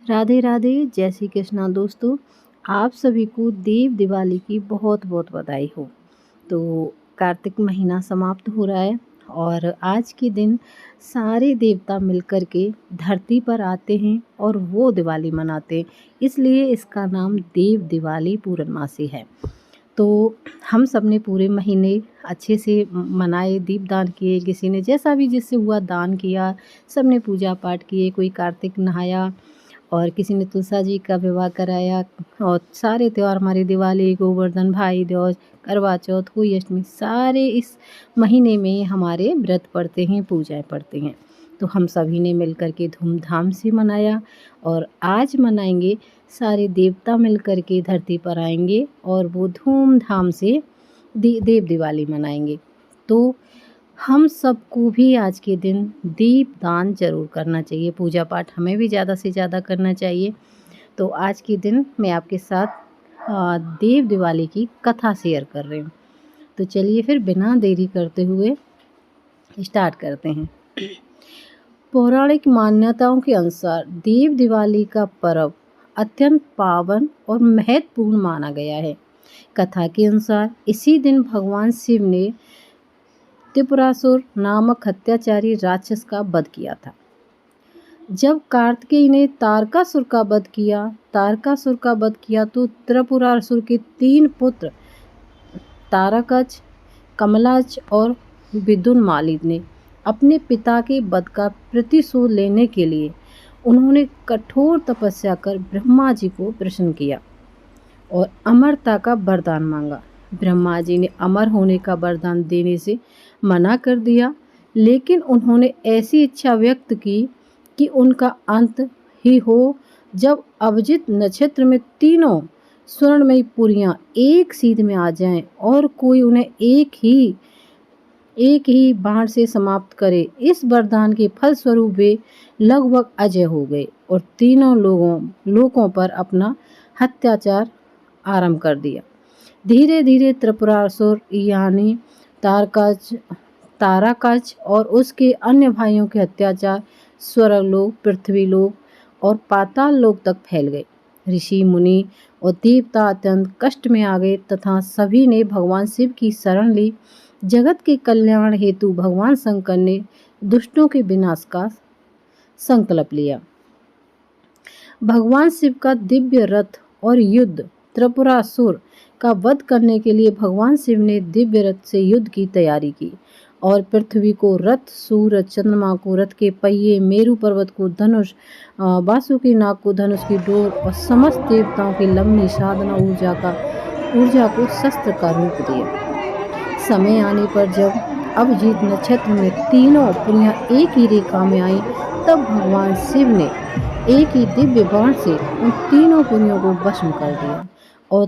राधे राधे, जय श्री कृष्णा दोस्तों। आप सभी को देव दिवाली की बहुत बहुत बधाई हो। तो कार्तिक महीना समाप्त हो रहा है और आज के दिन सारे देवता मिलकर के धरती पर आते हैं और वो दिवाली मनाते हैं, इसलिए इसका नाम देव दिवाली पूर्णमासी है। तो हम सब ने पूरे महीने अच्छे से मनाए, दीपदान किए, किसी ने जैसा भी जिससे हुआ दान किया, सब ने पूजा पाठ किए, कोई कार्तिक नहाया और किसी ने तुलसा जी का विवाह कराया। और सारे त्यौहार हमारे दिवाली, गोवर्धन, भाई दूज, करवा चौथ, कोई अष्टमी, सारे इस महीने में हमारे व्रत पड़ते हैं, पूजाएं पड़ती हैं। तो हम सभी ने मिलकर के धूमधाम से मनाया और आज मनाएंगे। सारे देवता मिलकर के धरती पर आएंगे और वो धूमधाम से देव दिवाली मनाएंगे। तो हम सबको भी आज के दिन दीप दान जरूर करना चाहिए, पूजा पाठ हमें भी ज़्यादा से ज़्यादा करना चाहिए। तो आज के दिन मैं आपके साथ देव दिवाली की कथा शेयर कर रही हूँ। तो चलिए फिर बिना देरी करते हुए स्टार्ट करते हैं। पौराणिक मान्यताओं के अनुसार देव दिवाली का पर्व अत्यंत पावन और महत्वपूर्ण माना गया है। कथा के अनुसार इसी दिन भगवान शिव ने त्रिपुरासुर नामक हत्याचारी राक्षस का वध किया था। जब कार्तिकेय ने तारकासुर का वध किया तो त्रिपुरासुर के 3 पुत्र तारकाच, कमलाच और विदुनमाली ने अपने पिता के वध का प्रतिशोध लेने के लिए उन्होंने कठोर तपस्या कर ब्रह्मा जी को प्रसन्न किया और अमरता का वरदान मांगा। ब्रह्मा जी ने अमर होने का वरदान देने से मना कर दिया, लेकिन उन्होंने ऐसी इच्छा व्यक्त की कि उनका अंत ही हो जब अभिजीत नक्षत्र में तीनों स्वर्णमयी पुरियां एक सीध में आ जाएं और कोई उन्हें एक ही बाण से समाप्त करे। इस वरदान के फलस्वरूप वे लगभग अजय हो गए और तीनों लोगों पर अपना अत्याचार आरंभ कर दिया। धीरे धीरे त्रिपुरासुर यानी तारकाच और उसके अन्य भाइयों के अत्याचार स्वर्गलोक, पृथ्वीलोक और पाताल लोक तक फैल गए। ऋषि मुनि और देवता अत्यंत कष्ट में आ गए तथा सभी ने भगवान शिव की शरण ली। जगत के कल्याण हेतु भगवान शंकर ने दुष्टों के विनाश का संकल्प लिया। भगवान शिव का दिव्य रथ और युद्ध त्रिपुरासुर का वध करने के लिए भगवान शिव ने दिव्य रथ से युद्ध की तैयारी की और पृथ्वी को रथ, सूरज, चंद्रमा को रथ के पहिए, मेरु पर्वत को धनुष, वासुकी नाग को धनुष की डोर और समस्त देवताओं की लंबी साधना ऊर्जा को शस्त्र का रूप दिया। समय आने पर जब अभिजीत नक्षत्र में तीनों पुरियां एक ही रेखा में आई, तब भगवान शिव ने एक ही दिव्य बाण से उन तीनों पुरियों को भस्म कर दिया और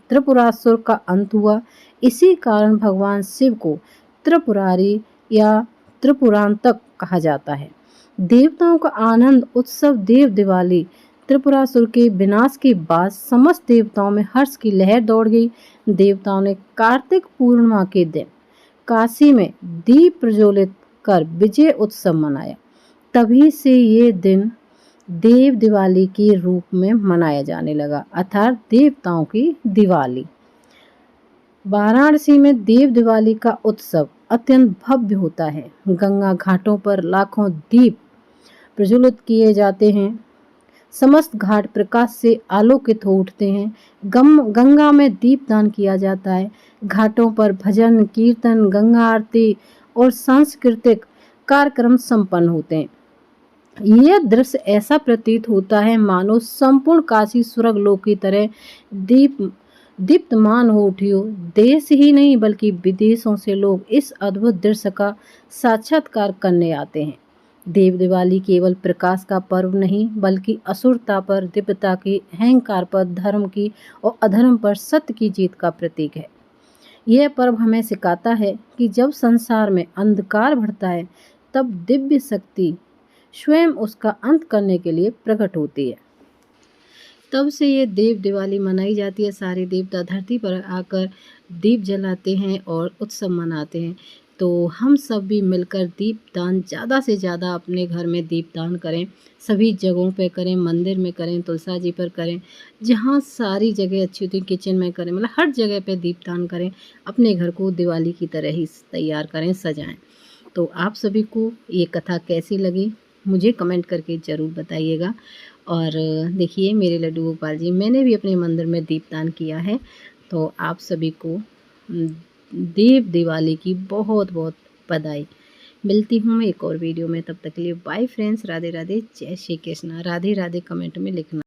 त्रिपुरासुर का अंत हुआ। इसी कारण भगवान शिव को त्रिपुरारी या त्रिपुरांतक कहा जाता है। देवताओं का आनंद उत्सव देव दिवाली त्रिपुरासुर के विनाश के बाद समस्त देवताओं में हर्ष की लहर दौड़ गई। देवताओं ने कार्तिक पूर्णिमा के दिन काशी में दीप प्रज्वलित कर विजय उत्सव मनाया। तभी से ये दिन देव दिवाली के रूप में मनाया जाने लगा, अर्थात देवताओं की दिवाली। वाराणसी में देव दिवाली का उत्सव अत्यंत भव्य होता है। गंगा घाटों पर लाखों दीप प्रज्वलित किए जाते हैं। समस्त घाट प्रकाश से आलोकित हो उठते हैं। गंगा में दीपदान किया जाता है। घाटों पर भजन, कीर्तन, गंगा आरती और सांस्कृतिक कार्यक्रम संपन्न होते हैं। यह दृश्य ऐसा प्रतीत होता है मानो संपूर्ण काशी स्वर्गलोक की तरह दीप्तमान हो उठी हो। देश ही नहीं बल्कि विदेशों से लोग इस अद्भुत दृश्य का साक्षात्कार करने आते हैं। देव दिवाली केवल प्रकाश का पर्व नहीं बल्कि असुरता पर दिव्यता की, अहंकार पर धर्म की और अधर्म पर सत्य की जीत का प्रतीक है। यह पर्व हमें सिखाता है कि जब संसार में अंधकार बढ़ता है तब दिव्य शक्ति स्वयं उसका अंत करने के लिए प्रकट होती है। तब से ये देव दिवाली मनाई जाती है। सारे देवता धरती पर आकर दीप जलाते हैं और उत्सव मनाते हैं। तो हम सब भी मिलकर दीपदान ज़्यादा से ज़्यादा अपने घर में दीपदान करें, सभी जगहों पे करें, मंदिर में करें, तुलसा जी पर करें, जहाँ सारी जगह अच्छी होती है किचन में करें, मतलब हर जगह पे दीपदान करें, अपने घर को दिवाली की तरह ही तैयार करें, सजाएं। तो आप सभी को ये कथा कैसी लगी मुझे कमेंट करके ज़रूर बताइएगा। और देखिए मेरे लड्डू गोपाल जी, मैंने भी अपने मंदिर में दीपदान किया है। तो आप सभी को देव दिवाली की बहुत बहुत बधाई। मिलती हूँ एक और वीडियो में, तब तक के लिए बाय फ्रेंड्स, राधे राधे, जय श्री कृष्णा। राधे राधे कमेंट में लिखना।